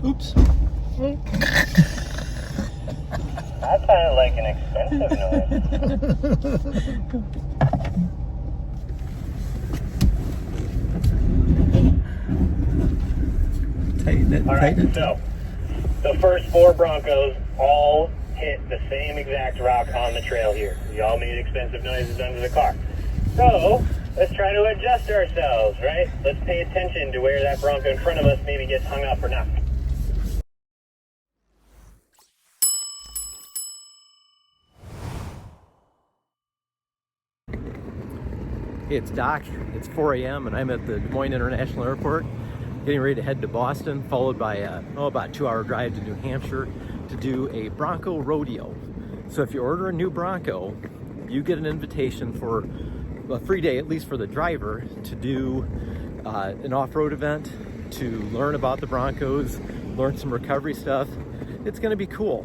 Oops. That sounded like an expensive noise. Tighten it. All right, Tighten it. so the first 4 Broncos all hit the same exact rock on the trail here. We all made expensive noises under the car. So let's try to adjust ourselves, right? Let's pay attention to where that Bronco in front of us maybe gets hung up or not. Hey, it's Doc. It's 4 a.m. and I'm at the Des Moines International Airport, getting ready to head to Boston, followed by about a 2-hour drive to New Hampshire to do a Bronco Rodeo. So if you order a new Bronco, you get an invitation for a free day, at least for the driver, to do an off-road event, to learn about the Broncos, learn some recovery stuff. It's going to be cool.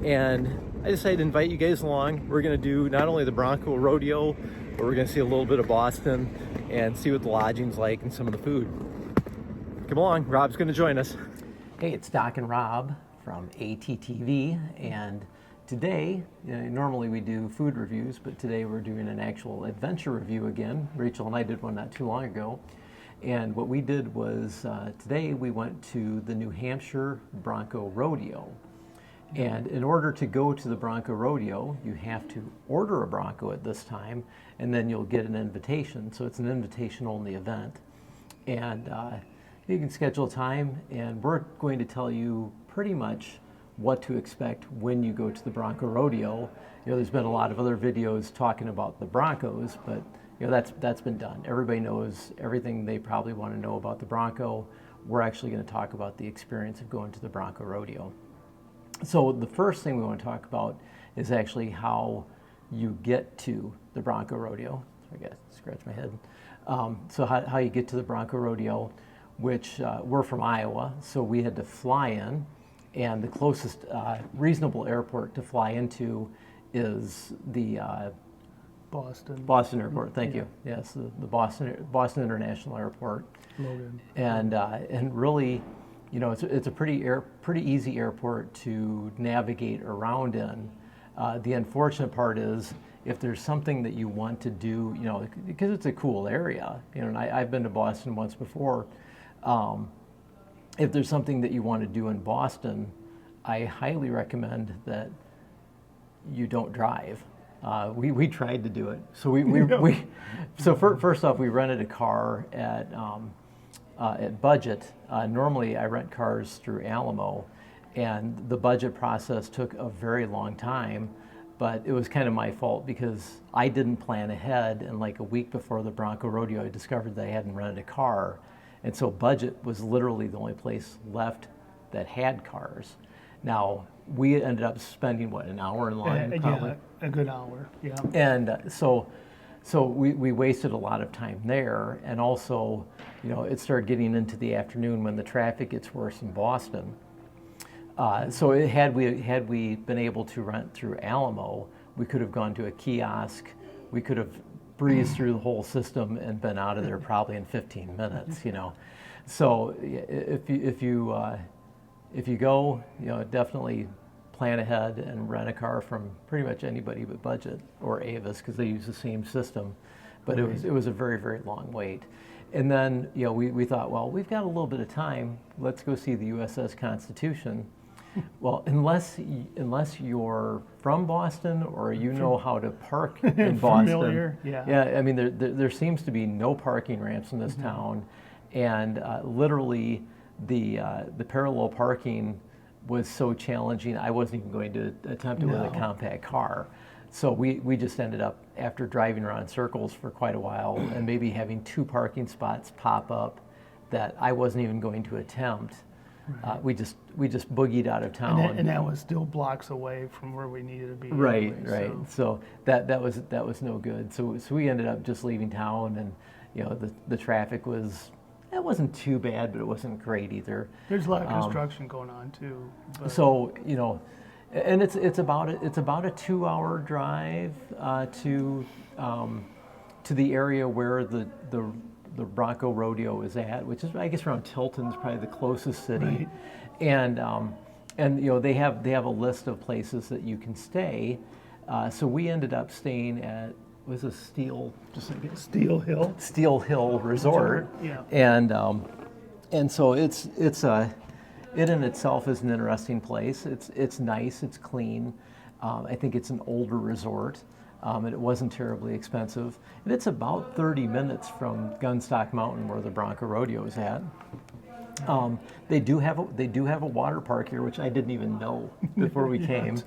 And I decided to invite you guys along. We're going to do not only the Bronco Rodeo, but we're going to see a little bit of Boston and see what the lodging's like and some of the food. Come along, Rob's going to join us. Hey, it's Doc and Rob from ATTV, and today, normally we do food reviews, but today we're doing an actual adventure review again. Rachel and I did one not too long ago, and what we did was today we went to the New Hampshire Bronco Rodeo. And in order to go to the Bronco Rodeo, you have to order a Bronco at this time, and then you'll get an invitation. So it's an invitation-only event. And you can schedule a time, and we're going to tell you pretty much what to expect when you go to the Bronco Rodeo. There's been a lot of other videos talking about the Broncos, but that's been done. Everybody knows everything they probably want to know about the Bronco. We're actually going to talk about the experience of going to the Bronco Rodeo. So the first thing we want to talk about is actually how you get to the Bronco Rodeo. I got to scratch my head. So how you get to the Bronco Rodeo, which we're from Iowa, so we had to fly in, and the closest reasonable airport to fly into is the Boston Airport. Thank you. Yes, the Boston International Airport. Logan. And really, it's a pretty easy airport to navigate around in. The unfortunate part is if there's something that you want to do, because it's a cool area, and I've been to Boston once before. If there's something that you want to do in Boston, I highly recommend that you don't drive. We tried to do it. So first off, we rented a car at Budget. Normally I rent cars through Alamo, and the Budget process took a very long time, but it was kind of my fault because I didn't plan ahead, and like a week before the Bronco Rodeo I discovered that I hadn't rented a car, and so Budget was literally the only place left that had cars. Now we ended up spending an hour in line? Yeah, a good hour, yeah. And so we wasted a lot of time there, and also, it started getting into the afternoon when the traffic gets worse in Boston. So had we been able to rent through Alamo, we could have gone to a kiosk. We could have breezed through the whole system and been out of there probably in 15 minutes. So if you go, definitely plan ahead and rent a car from pretty much anybody but Budget or Avis, because they use the same system. But it was a very, very long wait. And then we thought, well, we've got a little bit of time. Let's go see the USS Constitution. Well, unless you're from Boston or know how to park in Boston. Familiar, yeah. Yeah, I mean, there seems to be no parking ramps in this town, and literally the parallel parking was so challenging, I wasn't even going to attempt it with a compact car. So we just ended up, after driving around in circles for quite a while and maybe having 2 parking spots pop up that I wasn't even going to attempt, we just boogied out of town. And that was still blocks away from where we needed to be. Right, anyway, right. So that was no good. So we ended up just leaving town, and the traffic it wasn't too bad, but it wasn't great either. There's a lot of construction going on too. But. So and it's about a 2-hour drive to the area where the the Bronco Rodeo is at, which is I guess around Tilton's probably the closest city, Right. And you know they have a list of places that you can stay. So we ended up staying at was a Steel Steel Hill. Steel Hill Resort, Yeah. and so it in itself is an interesting place. It's nice, it's clean. I think it's an older resort, and it wasn't terribly expensive. And it's about 30 minutes from Gunstock Mountain, where the Bronco Rodeo is at. They do have a water park here, which I didn't even know before we came.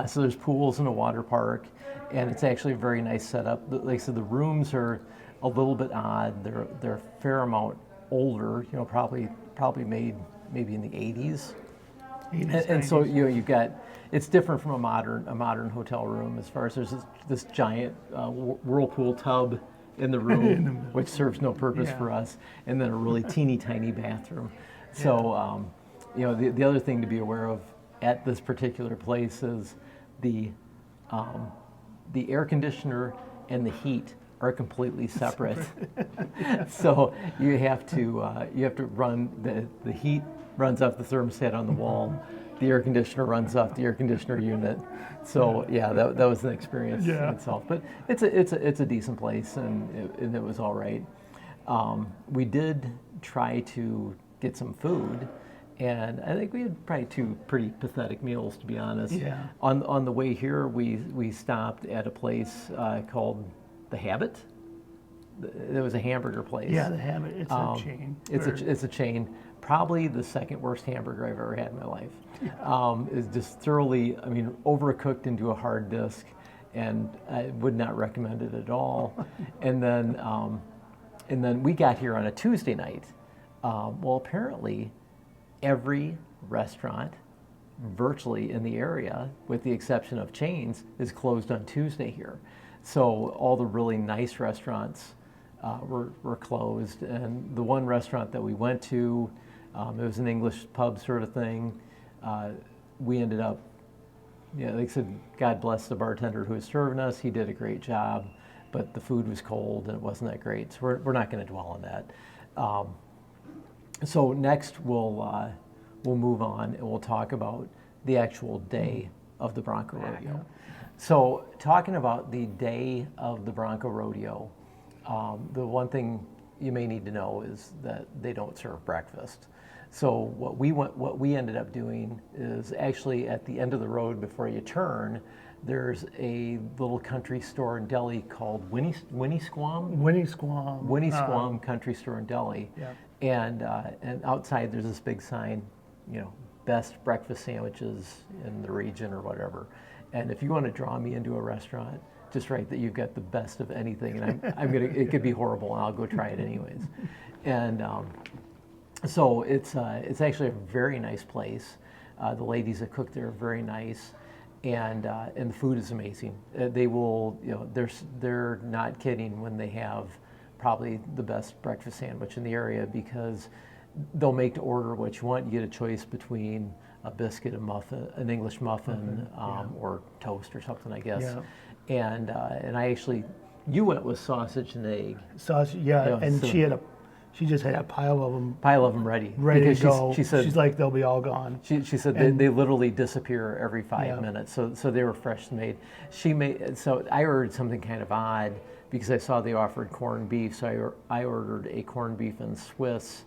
So there's pools and a water park, and it's actually a very nice setup. Like I said, the rooms are a little bit odd. They're a fair amount older. You know, probably made maybe in the 80s. And so you've got it's different from a modern hotel room as far as there's this giant whirlpool tub in the room, which serves no purpose for us, and then a really teeny tiny bathroom. So you know the other thing to be aware of at this particular place is the air conditioner and the heat are completely separate. So you have to run the heat runs off the thermostat on the wall. The air conditioner runs off the air conditioner unit. So yeah, that was an experience in itself. But it's a decent place, and it was all right. We did try to get some food, and I think we had probably two pretty pathetic meals, to be honest. Yeah. On the way here, we stopped at a place called The Habit. It was a hamburger place. Yeah, the Habit. It's a chain. It's a chain. Probably the second worst hamburger I've ever had in my life. It's just thoroughly, I mean, overcooked into a hard disc, and I would not recommend it at all. And then we got here on a Tuesday night. Well, apparently, every restaurant virtually in the area, with the exception of chains, is closed on Tuesday here. So all the really nice restaurants were closed, and the one restaurant that we went to, it was an English pub sort of thing. We ended up, like I said, God bless the bartender who was serving us. He did a great job, but the food was cold and it wasn't that great. So we're not going to dwell on that. So next we'll move on and we'll talk about the actual day of the Bronco Rodeo. So talking about the day of the Bronco Rodeo, the one thing you may need to know is that they don't serve breakfast. So what we ended up doing is actually at the end of the road before you turn, there's a little country store and deli called Winnie Squam Country Store and Deli. Yeah. And outside there's this big sign, best breakfast sandwiches in the region or whatever. And if you want to draw me into a restaurant, just write that you've got the best of anything, and it could be horrible, and I'll go try it anyways. And so it's actually a very nice place. The ladies that cook there are very nice, and the food is amazing. They will, they're not kidding when they have probably the best breakfast sandwich in the area, because they'll make to order what you want. You get a choice between a biscuit, a muffin, an English muffin, or toast or something, I guess. Yeah. And I actually, you went with sausage and egg. Sausage, and so she just had a pile of them ready to go. She said, she's like, they'll be all gone. She said they literally disappear every 5 minutes. So they were fresh made. So I ordered something kind of odd because I saw they offered corned beef. So I ordered a corned beef and Swiss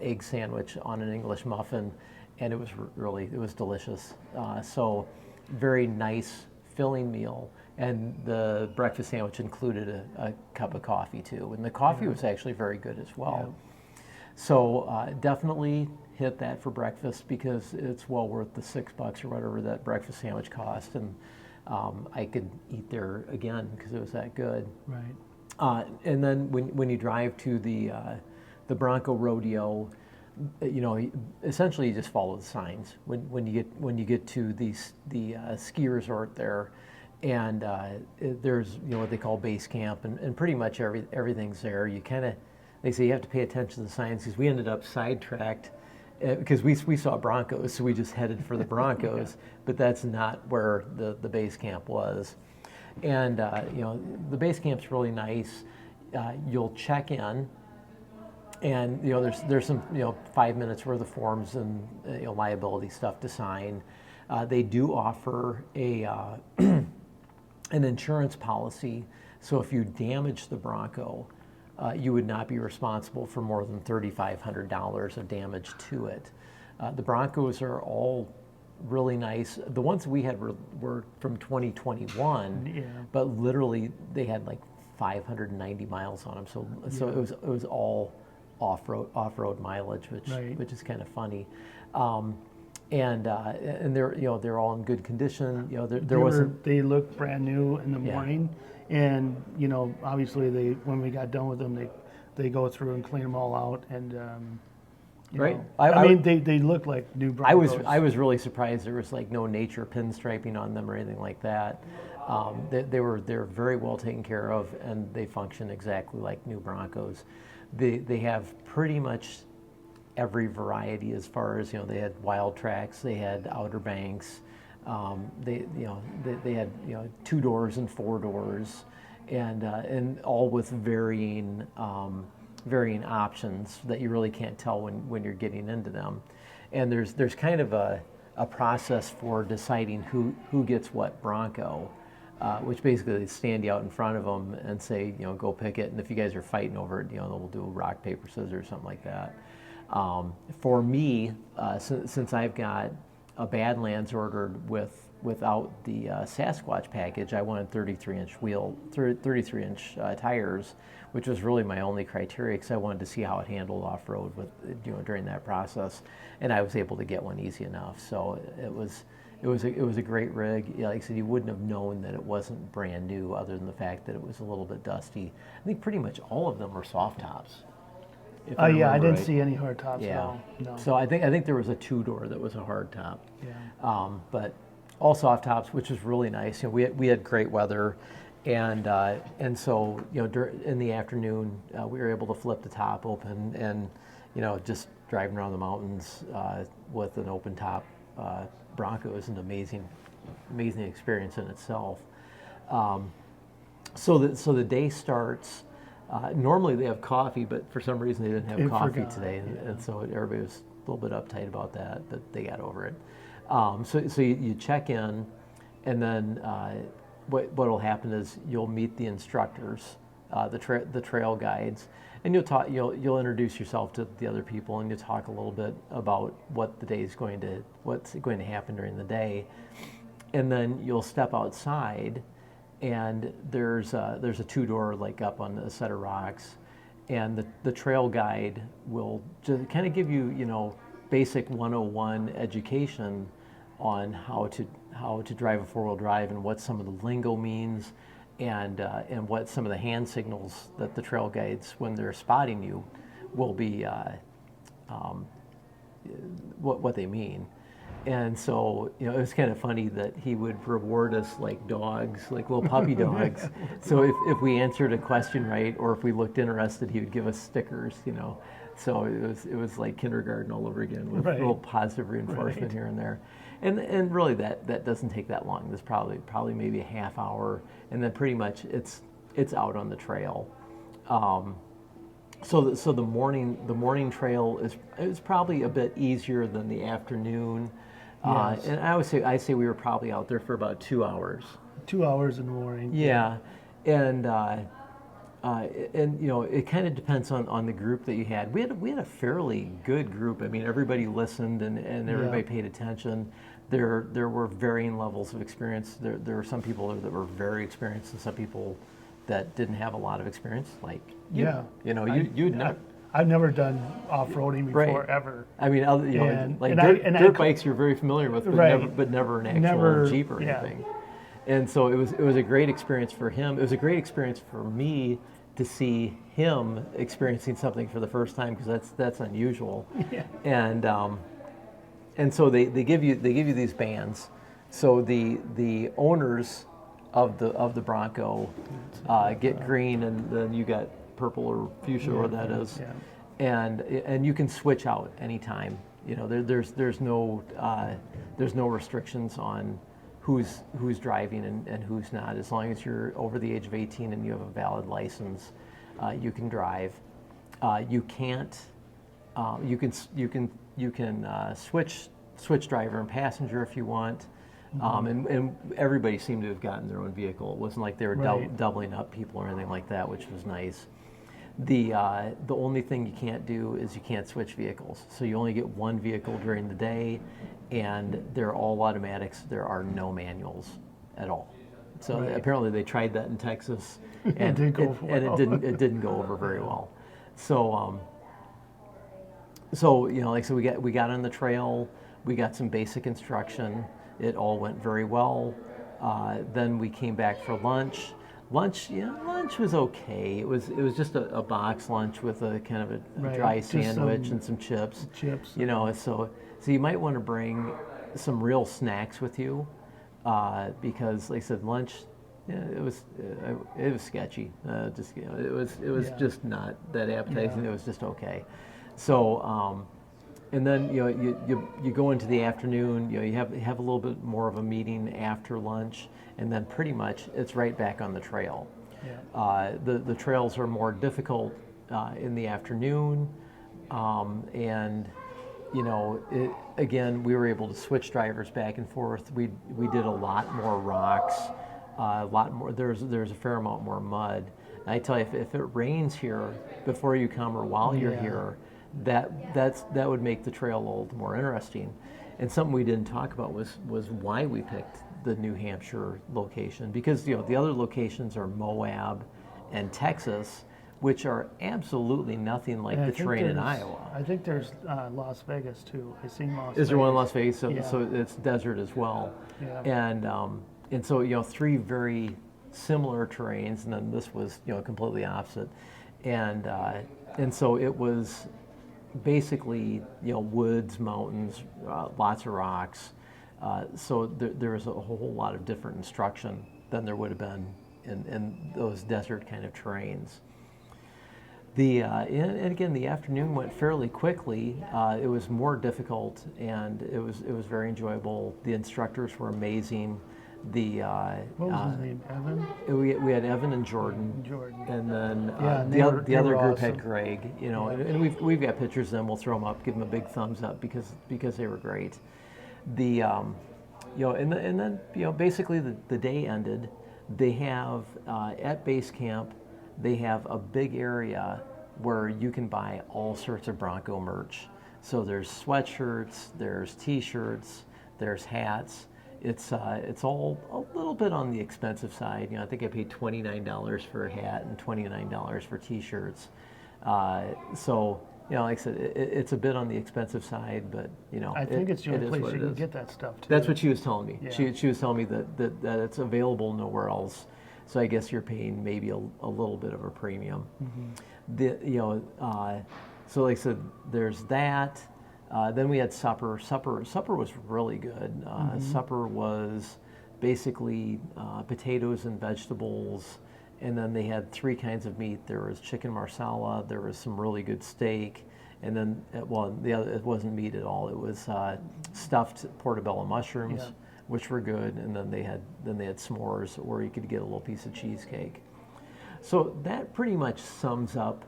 egg sandwich on an English muffin, and it was delicious. So very nice, filling meal. And the breakfast sandwich included a cup of coffee too, and the coffee was actually very good as well. Yeah. So definitely hit that for breakfast, because it's well worth the $6 or whatever that breakfast sandwich cost, and I could eat there again because it was that good. Right. And then when you drive to the Bronco Rodeo, essentially you just follow the signs when you get to the ski resort there. And there's what they call base camp, and pretty much everything's there. They say you have to pay attention to the signs, because we ended up sidetracked because we saw Broncos, so we just headed for the Broncos, but that's not where the base camp was. And the base camp's really nice. you'll check in, and there's some 5 minutes worth of forms and liability stuff to sign. They do offer a an insurance policy, so if you damage the Bronco, you would not be responsible for more than $3,500 of damage to it. The Broncos are all really nice. The ones we had were from 2021, but literally they had like 590 miles on them. So it was all off-road mileage, which is kind of funny. And they're all in good condition. They look brand new in the morning, and obviously when we got done with them, they go through and clean them all out, and right. They look like new Broncos. I was really surprised there was like no nature pinstriping on them or anything like that. They're very well taken care of, and they function exactly like new Broncos. They have pretty much every variety as far as they had wild tracks, they had Outer Banks, they had 2 doors and 4 doors, and all with varying options that you really can't tell when you're getting into them. And there's kind of a process for deciding who gets what Bronco, which basically they stand you out in front of them and say, go pick it. And if you guys are fighting over it, we'll do rock, paper, scissors, or something like that. For me, since I've got a Badlands ordered without the Sasquatch package, I wanted 33-inch tires, which was really my only criteria because I wanted to see how it handled off-road during that process, and I was able to get one easy enough. So it was a great rig. Like I said, you wouldn't have known that it wasn't brand new, other than the fact that it was a little bit dusty. I think pretty much all of them were soft tops. I didn't see any hard tops at all. No. So I think there was a 2-door that was a hard top. Yeah. But all soft tops, which was really nice. We had great weather, and so in the afternoon we were able to flip the top open and just driving around the mountains with an open top Bronco is an amazing experience in itself. So the day starts. Normally they have coffee, but for some reason they didn't have coffee today, and so everybody was a little bit uptight about that, but they got over it. So you check in, and then what will happen is you'll meet the instructors, the trail guides, and you'll introduce yourself to the other people, and you'll talk a little bit about what's going to happen during the day, and then you'll step outside. And there's a 2-door like up on a set of rocks, and the trail guide will just kind of give you basic 101 education on how to drive a 4-wheel drive and what some of the lingo means, and what some of the hand signals that the trail guides, when they're spotting you, will be what they mean. And so, it was kind of funny that he would reward us like dogs, like little puppy dogs. So if we answered a question right, or if we looked interested, he would give us stickers, So it was like kindergarten all over again, with a little positive reinforcement here and there. And really that doesn't take that long. There's probably maybe a half hour, and then pretty much it's out on the trail. So the morning trail is probably a bit easier than the afternoon. Yes. And I say we were probably out there for about 2 hours. 2 hours in the morning. Yeah, and it kind of depends on the group that you had. We had a fairly good group. I mean, everybody listened and everybody paid attention. There were varying levels of experience. There were some people that were very experienced, and some people that didn't have a lot of experience, like you. I've never done off-roading before, ever. I mean, dirt bikes you're very familiar with, but never an actual Jeep or anything. And so it was a great experience for him. It was a great experience for me to see him experiencing something for the first time, because that's unusual. Yeah. And so they give you these bands. So the owners of the Bronco get green, and then you got purple or fuchsia, or that is, and you can switch out anytime. There's no restrictions on who's driving and who's not, as long as you're over the age of 18 and you have a valid license. you can drive. You can't. You can switch driver and passenger if you want. And everybody seemed to have gotten their own vehicle. It wasn't like they were Right. doubling up people or anything like that, which was nice. The only thing you can't do is you can't switch vehicles. So you only get one vehicle during the day, and they're all automatics. There are no manuals at all. So Right. apparently they tried that in Texas, and didn't go and well. it didn't go over very well. So so like I said, we got on the trail. We got some basic instruction. It all went very well. Then we came back for lunch. Lunch was okay. It was just a box lunch with a kind of a Right, dry just sandwich some and some chips. chips. So you might want to bring some real snacks with you, because like I said, lunch, it was sketchy. It was Yeah. just not that appetizing. Yeah. It was just okay. So and then you go into the afternoon. You have a little bit more of a meeting after lunch, and then pretty much it's right back on the trail. Yeah. The trails are more difficult in the afternoon, and again, we were able to switch drivers back and forth. We did a lot more rocks, a lot more. There's a fair amount more mud. And I tell you, if it rains here before you come or while you're Yeah. here, that would make the trail a little more interesting. And something we didn't talk about was why we picked the New Hampshire location, because the other locations are Moab and Texas, which are absolutely nothing like And I the think terrain in there's- Iowa. I think there's Las Vegas too. I seen Las Vegas. Is there one in Las Vegas? So, Yeah. so it's desert as well. Yeah. And so three very similar terrains, and then this was completely opposite, and so it was basically woods, mountains, lots of rocks. So there was a whole lot of different instruction than there would have been in those desert kind of terrains. And again, the afternoon went fairly quickly. It was more difficult, and it was very enjoyable. The instructors were amazing. What was his name? Evan? We had Evan and Jordan, Jordan. and then Yeah, and the they other were- the they other were group had awesome. Greg. And we've got pictures of them. We'll throw them up. Give them a big thumbs up because they were great. And then basically the day ended. They have at base camp, they have a big area where you can buy all sorts of Bronco merch. So there's sweatshirts, there's T-shirts, there's hats. It's all a little bit on the expensive side. I think I paid $29 for a hat and $29 for T-shirts. So like I said, it's a bit on the expensive side, but I think it's the only is place what you it can is. get that stuff too. That's what she was telling me. Yeah. She was telling me that it's available nowhere else. So I guess you're paying maybe a little bit of a premium. So like I said, there's that. Then we had supper. Supper was really good. Supper was basically potatoes and vegetables, and then they had three kinds of meat. There was chicken marsala, there was some really good steak, and then it wasn't meat at all. It was stuffed portobello mushrooms, Yeah. which were good, and then they had s'mores, or you could get a little piece of cheesecake. So that pretty much sums up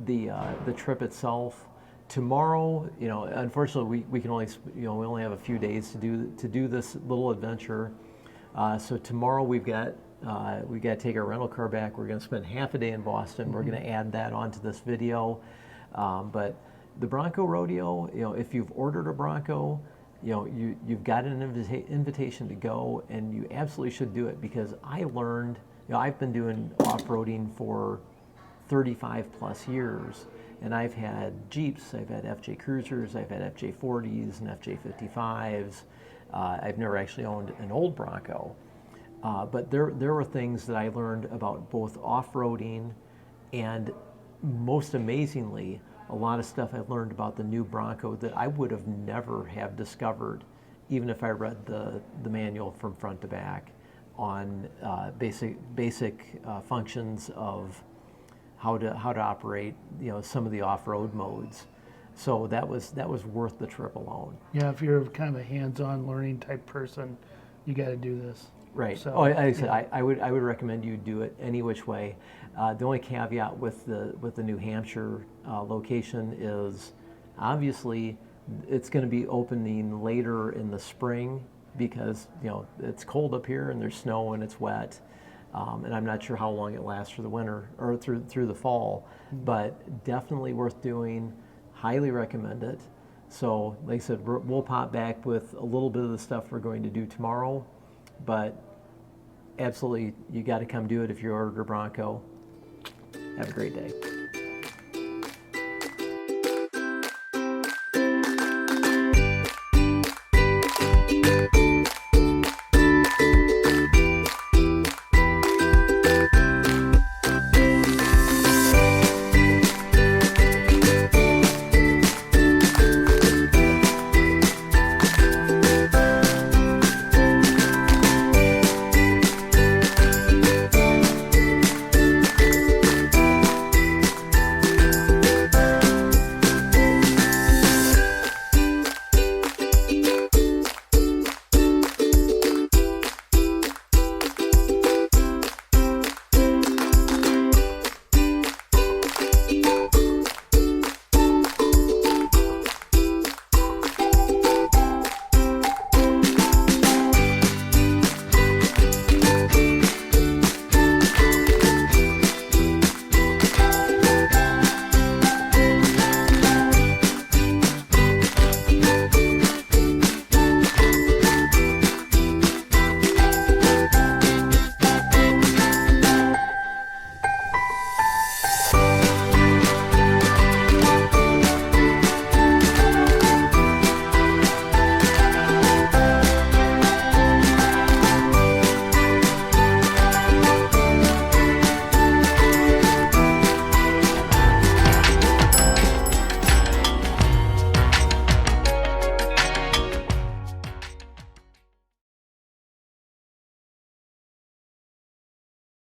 the trip itself. Tomorrow, unfortunately, we can only we only have a few days to do this little adventure. So tomorrow we got to take our rental car back. We're going to spend half a day in Boston. We're going to add that onto this video. But the Bronco Rodeo, if you've ordered a Bronco, you've got an invitation to go, and you absolutely should do it, because I learned. I've been doing off-roading for 35 plus years, and I've had Jeeps, I've had FJ Cruisers, I've had FJ40s and FJ55s. I've never actually owned an old Bronco, but there were things that I learned about both off-roading, and most amazingly, a lot of stuff I learned about the new Bronco that I would have never have discovered, even if I read the manual from front to back on basic functions of how to operate, some of the off-road modes. So that was worth the trip alone. Yeah, if you're kind of a hands-on learning type person, you got to do this. Right. So, Oh, I said yeah. I would recommend you do it any which way. The only caveat with the New Hampshire location is obviously it's going to be opening later in the spring because it's cold up here and there's snow and it's wet. And I'm not sure how long it lasts for the winter or through the fall, but definitely worth doing. Highly recommend it. So, like I said, we'll pop back with a little bit of the stuff we're going to do tomorrow, but absolutely, you got to come do it if you ordered a Bronco. Have a great day.